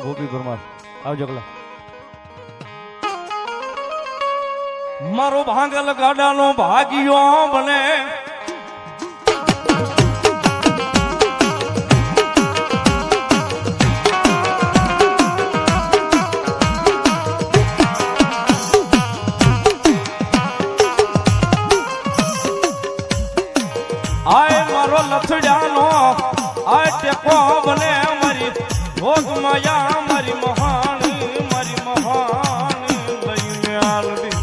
ગોપી પરમાર આવજો કલા. મારો ભાંગલ ગાડાનો ભાગ્યો બને આય મારો લથડિયાનો આય ટેકો બને મારી ભોગ માયા મારી મહાન લઈને આલડી.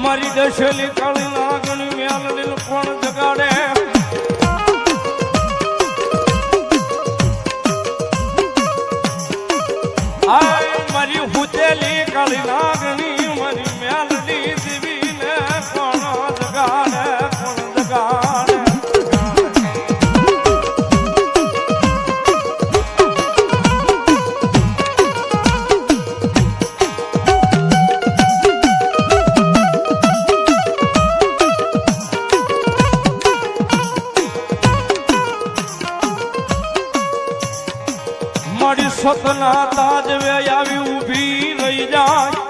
મારી દશેલી કાળી નાગણી મેલડી કોણ જગાડે? આય મારી હુતેલી કાળી નાગણી મારી મેલડી દેવીને કોણ જગાડે? કોણ જગાડે? મારી સતના તાજવે આવી ઊભી રહી જાય.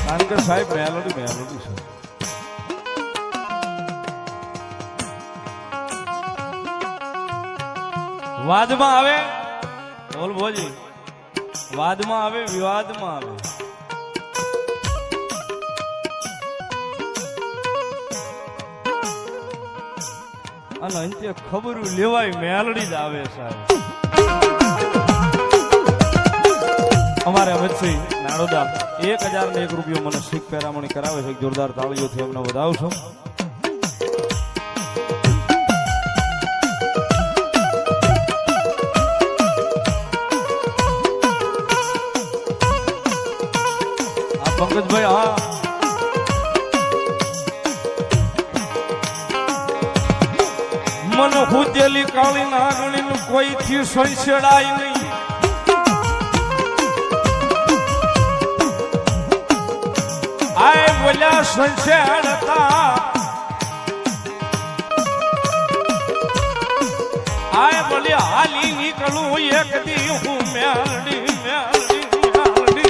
કારણ કે સાહેબ મેલોડી છે. વાદમાં આવે બોલ બોજી, વાદમાં આવે વિવાદમાં આવે. અને અંતે ખબર લેવાય મેલડી જ આવે સાહેબ. અમારે વચ્ચે નાડોદા 1001 રૂપિયો મને શીખ પેરામણી કરાવે છે. જોરદાર તાળીઓથી અમને વધાવશો. આ પંકજભાઈ હા મન હુજેલી કાળી નાગણી નું કોઈ થી સંસેડાય નહીં. આય બોલ્યા સંસેડતા આય બોલ્યા હાલી નીકળું એક દી હું મેલડી મેલડી મેલડી.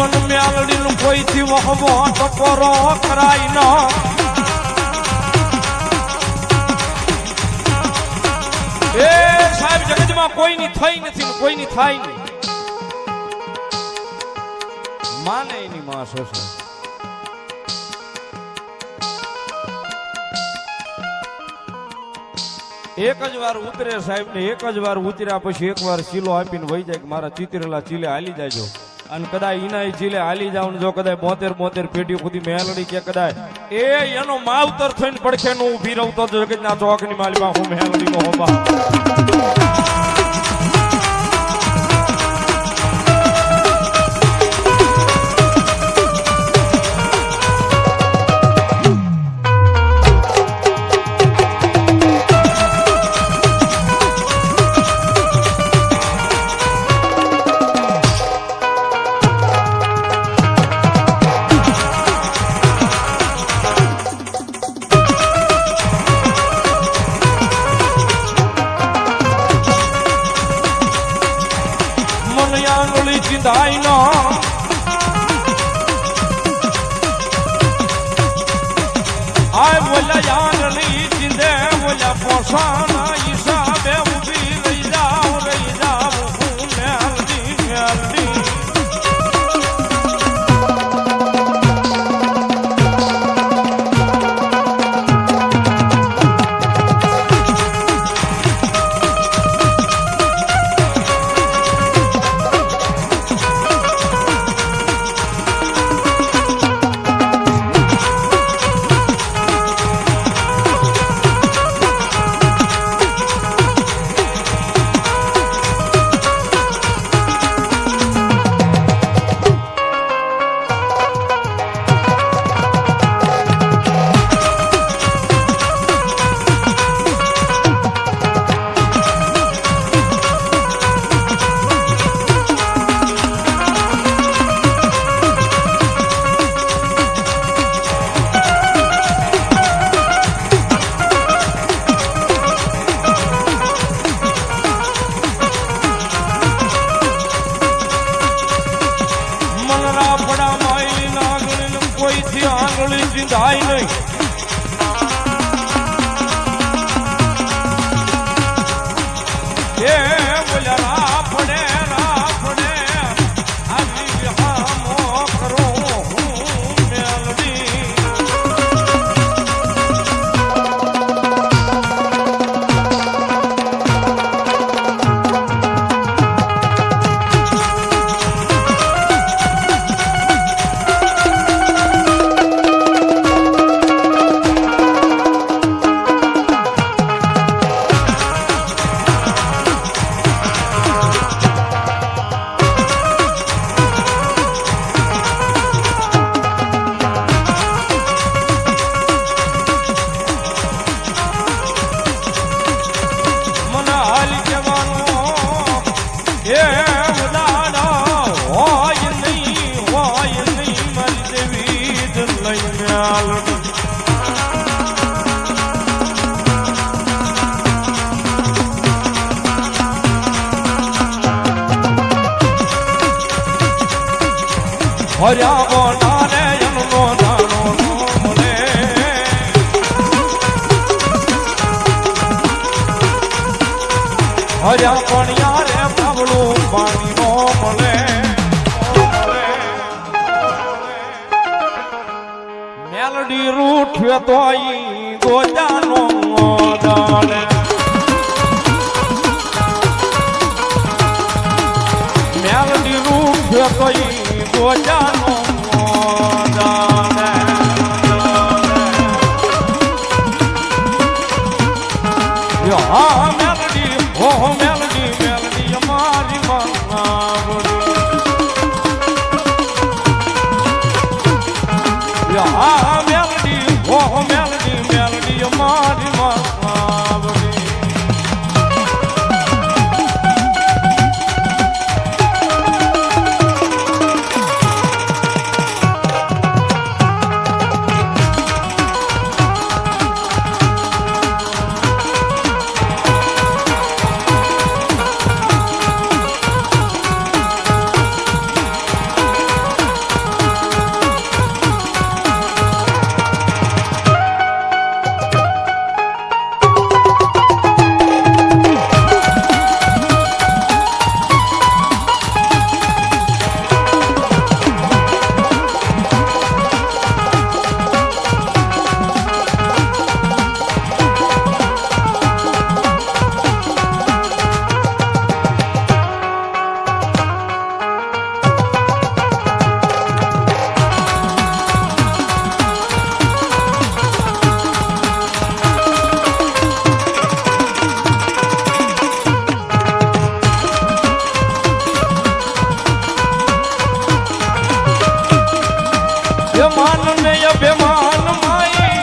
મન મેલડી નું કોઈ થી વહવો ટકોરો કરાય ન. એ સાહેબ જગતમાં કોઈની થઈ નથી ને કોઈની થાય નહીં. માને એની માં શોષણ. એક જ વાર ઉતરે સાહેબ ને એક જ વાર ઉતર્યા પછી એક વાર ચીલો આપીને વહી જાય કે મારા ચીતરેલા ચીલે હાલી જાયજો. અને કદાચ ઈના ચીલે હાલી જાવ જો કદાચ 72 પેઢી સુધી મેલડી કે કદાચ એનો માવતર થઈને પડખે નું ઉભી રહું તો જગતના ચોકની માલિકા હું મેલડી નો હોબા. ચિંતાઈ નો આય બોલ્યા આંગળી ચિંદે બોલ્યા પોષાના હિસાબે ઉભી રહી જાઉં હું મેલડી મેલડી આંગળી ચિંતાઈ નહીં એ બોલ્યા રાફડે આવી વિહામો કરું હું મેલડી હર્યા બોલારે એમનો દાણો મળે હર્યા પણ યારે બાબલું પાણી નો મળે મેલડી રૂઠ્યો તો ઈ ગોજાનો દાણે મેલડી રૂઠ્યો તો ઈ ગોજાનો દાણે હા મેલડી હો મેલડી અમારી માવડી હા મેલડી હો મેલડી અમારી માવડી અભિમાન માઈ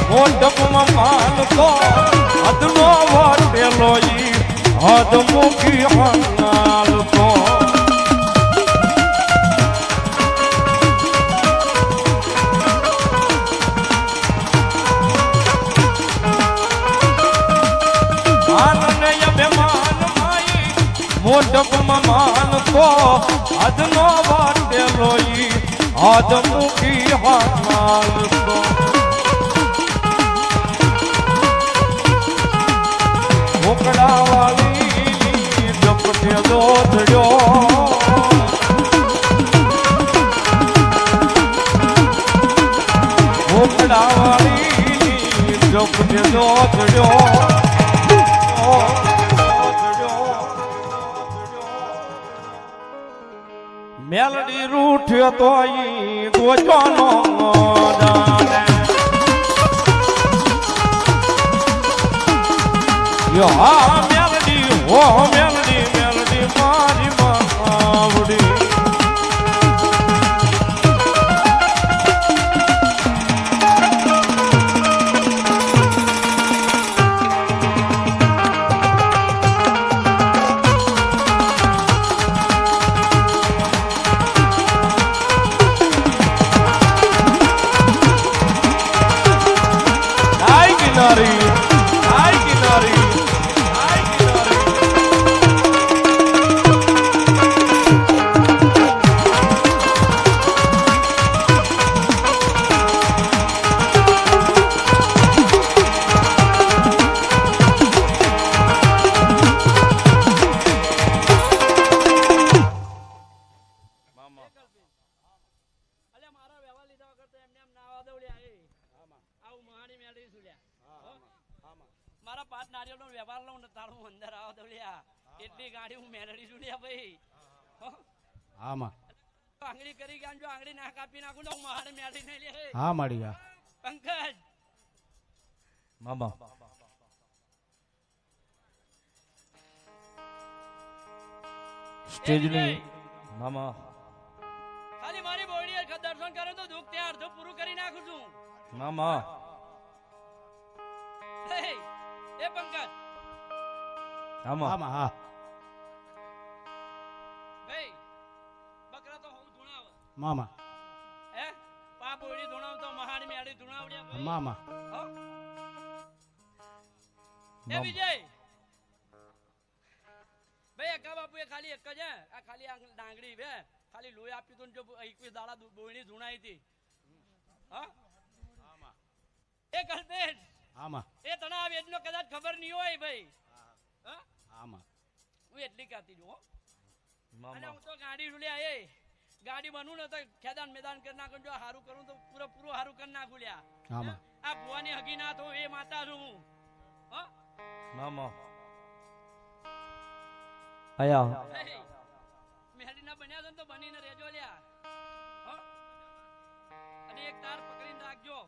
મોઢમાં માનતો હદનો વાટેલો ઈ હદ મૂકી હાલતો મોઢમાં માનતો આજનો વાટેલો ઈ આજ મૂકી હાલતો મોકળા વાળી જપટે દોધડ્યો મોકળા વાળી જપટે દોધડ્યો મેલડી રૂઠ્યો તો ઈ ગોચોનો જાણે યો હા મેલડી હો મેલડી મેલડી મારી માવડી મારા પાંચ નારિયેળનો વ્યવહાર લઉં ને તારું અંદર આવો તો લ્યા એટલી ગાડી હું મેલડી છું લ્યા ભાઈ આમાં આંગળી કરી ગયા જો આંગળી ના કાપી નાખું તો હું મારે મેલડી નહીં લે હા મળી ગયા પંકજ મામા સ્ટેજની મામા ખાલી મારી બોડી દર્શન કરે તો દુઃખ ત્યાં અડધું પૂરું કરી નાખું છું મામા એ પંકજ મામા આમાં હા ભાઈ બકરા તો હું ધુણાવ મામા હે પા બોડી ધુણાવ તો મહાની મેળી ધુણાવડ્યા ભાઈ મામા હો એ વિજય ભાઈ અક્કા બાપુ એ ખાલી એક જ આ ખાલી આ ડાંગડી બે ખાલી લોહી આપ્યું તું જો 21 દાડા બોયણી ધુણાઈ હતી હા આમાં એ કલ્પેશ આમાં એ તને આ વેદનો કદાચ ખબર નહીં હોય ભાઈ હા આમાં હું એટલી કહેતી છું હો અને મામા હું તો ગાડી રૂલ્યા એ ગાડી બનવું ને તો ખેદાન મેદાન કરી નાખું જો હારું કરું તો પૂરું હારું કરી નાખું લ્યા આમાં આ ભુવાની હગી ના તો એ માતા છું હું હા મામા આયા મેહડી ના બન્યા છે ને તો બનીને રહેજો લ્યા હો અને એક તાર પકડીને રાખજો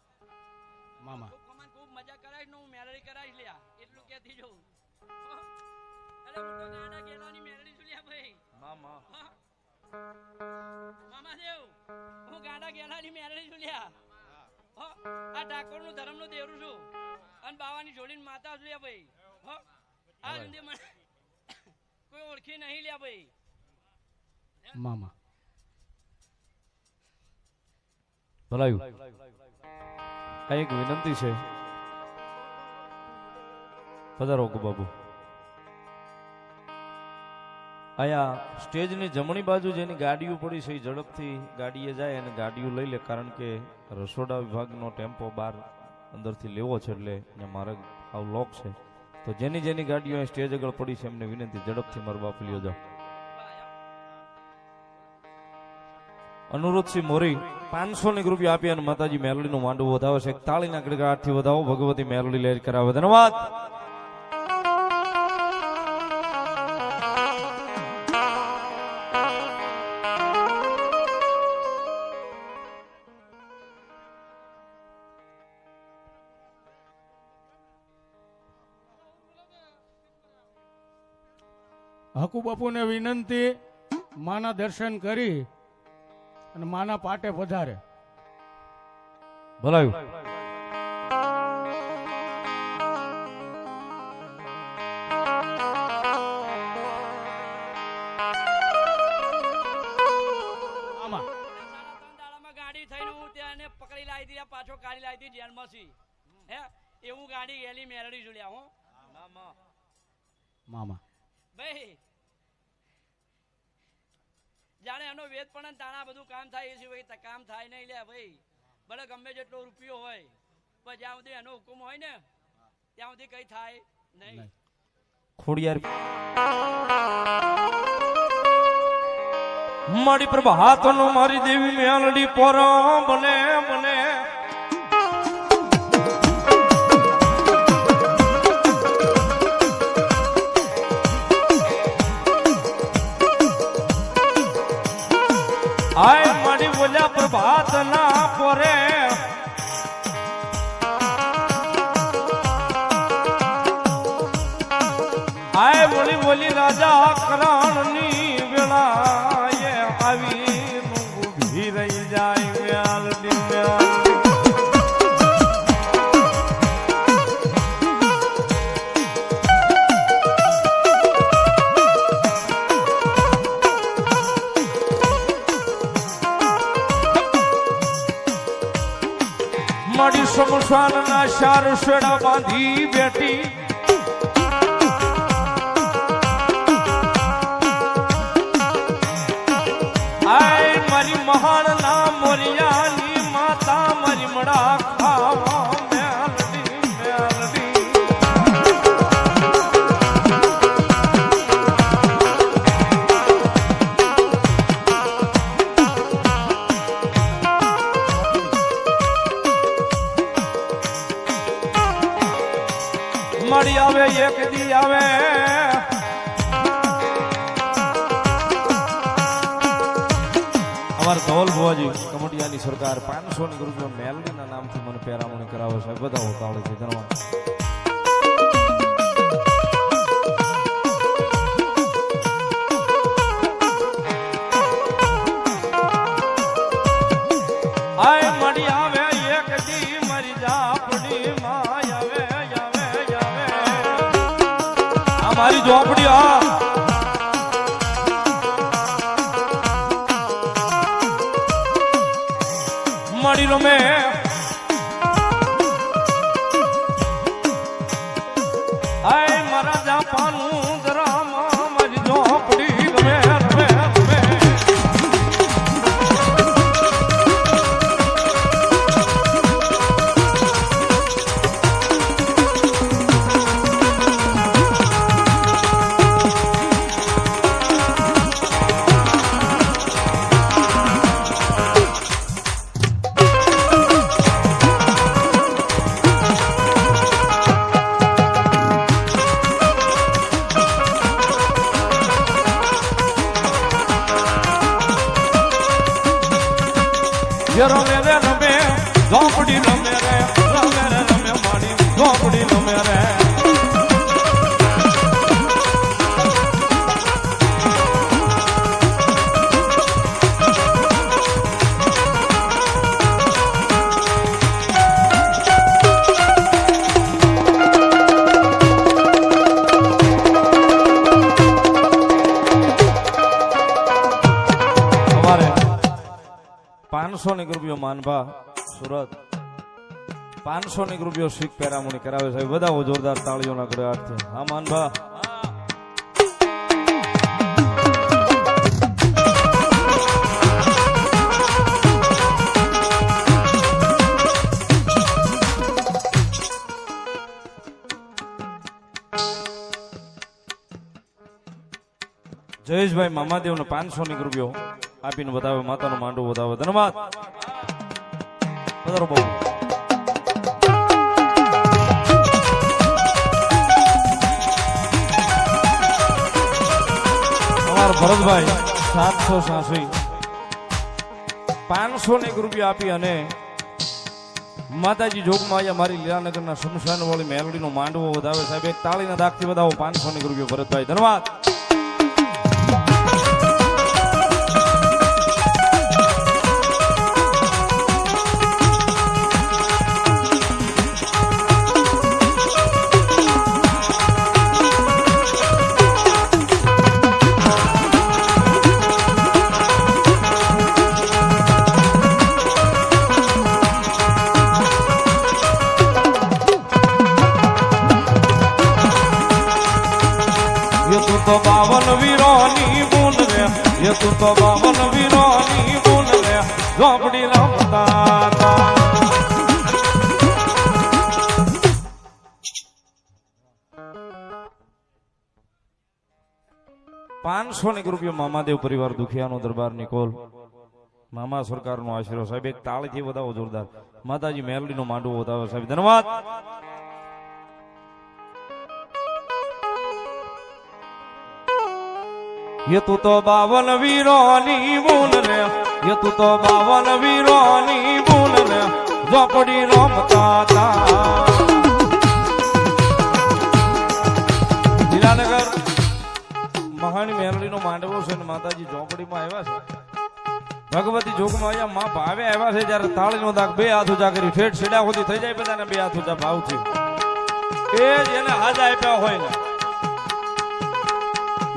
મામા ખૂબ કમાન ખૂબ મજા કરાઈશ ને હું મેલડી કરાઈશ લ્યા એટલું કહેતી જઉં અરે હું તો ગાડા ગેલાની મેલડી છું લ્યા ભાઈ મામા મામા દેવ હું ગાડા ગેલાની મેલડી છું લ્યા હો આ ઠાકોર નું ધર્મ નું દેવરું છું અને બાવાની જોડીને માતા છું લ્યા ભાઈ હો આ સુધી મને કોઈ ઓળખી નહીં લ્યા ભાઈ મામા ભલાયું એક વિનંતી છે પધારો બાબુ આયા સ્ટેજની જમણી બાજુ જેની ગાડીઓ પડી છે એ ઝડપથી ગાડીએ જાય અને ગાડીઓ લઈ લે કારણ કે રસોડા વિભાગનો ટેમ્પો બહાર અંદરથી લેવો છે એટલે મારે આવું લોક છે તો જેની જેની ગાડીઓ સ્ટેજ આગળ પડી છે એમને વિનંતી ઝડપથી મારા બાપ લ્યો જાઓ અનુરોધસિંહ મોરી 500 રૂપિયા આપી અને માતાજી મેલડીનું માંડવું વધાવે છે તાળીના ગડગડાટથી વધાવો ભગવતી મેલડી લહેર કરાવે ધન્યવાદ હકુ બાપુને વિનંતી માના દર્શન કરી અને માના પાટે પધારે ભલાયું આમાં ગાડી થઈને હું ત્યાં પકડી લાવી હતી પાછો કાઢી લાવી હતી જેલમાંથી હે એવું ગાડી એલી મેળડી જોડ્યા હું મામા ભાઈ જાણે એનો વેદ પણ તાણા બધું કામ થાય એ સિવાય કામ થાય નહીં લે ભાઈ. ભલે ગમે જેટલો રૂપિયો હોય પણ જ્યાં સુધી એનો હુકમ હોય ને ત્યાં સુધી કઈ થાય નહીં. ખોડિયાર મારી પ્રભાતનો મારી દેવી મેલડી પોરા બને બને આય મારી બોલ્યા પ્રભાત ના પોરે આય બોલી બોલી રાજા કરાણની વેળાએ આવી ઊભી રહી જાય મેલડી મેલડી. મારી શમશાન ના શાર શેડા બાંધી બેઠી આય મારી મહાન ના મોરિયાની માતા મારી મડા ખાવા મેલડી મેલડી. મળી આવે એક દી આવે અમારા ધવલ ભુવાજી કમટિયાની સરકાર 500 ની રૂપિયા મેલડીના નામથી મને પેરામણી કરાવે છે. બધા ઉતાવળે છે ધન્યવાદ. આય મળી આવે એક દી મરી જાપડી માં આવે આવે આવે આ મારી ઝોપડી આ મળી રમે આય મારા જાપાનું દરામાં મારી ઝોપડી રમે રમે રમે. રમે રે રમે ઝોપડી રમે રે રમે રે રમે મારી ઝોપડી રમે રે. અમારે 500 ની રૂપિયો માનભા સુરત 500 ની રૂપિયો શીખ પેરામણી કરાવે છે. બધા જોરદાર તાળીઓના ગળાથી. હા માનભા જયેશભાઈ મામાદેવ ને 500 ની રૂપિયો આપીને બતાવે માતાનો માંડવો બતાવે. ધન્યવાદ. પધારો બાબુ. અમારા ભરતભાઈ 786 500 ની રૂપિયા આપી અને માતાજી જોગમાં મારી લીલાનગરના શમશાન વાળી મેલડીનો માંડવો વધાવે. સાહેબ એક તાળીના દાગથી બતાવો 500 ની રૂપિયો ભરતભાઈ. ધન્યવાદ. તો 52 વીરોની બૂંદ રે એ તું તો બાવન વીરોની બુન રે ઝોપડી રમતા હતા. 500 રૂપિયા મામાદેવ પરિવાર દુખિયાનો દરબાર નિકોલ મામા સરકારનો આશીર્વાદ સાહેબ એક તાળીથી વધાવો જોરદાર માતાજી મેલડીનો માંડવો વધાવો સાહેબ ધન્યવાદ. ये तू तो 52 वीरोनी बून रे ये तू तो 52 वीरोनी बून रे झोपड़ी रमता था. લીલાનગર મહાની મેલડીનો માંડવો છે ને માતાજી ઝોપડીમાં આવ્યા છે. ભગવતી જોગમાં અહીંયા માં ભાવે આવ્યા છે જ્યારે તાળીનો દાગ બે હાથ ઊંચા કરી ફેટ છેડા સુધી થઈ જાય બધાને બે હાથ ઊંચા ભાવથી એ જ એને હાથ આપ્યા હોય ને.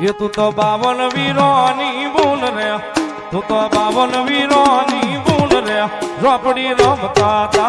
ये तू तो 52 वीरोनी बून रे तू तो 52 वीरोनी बून रे झोपड़ी रमता था.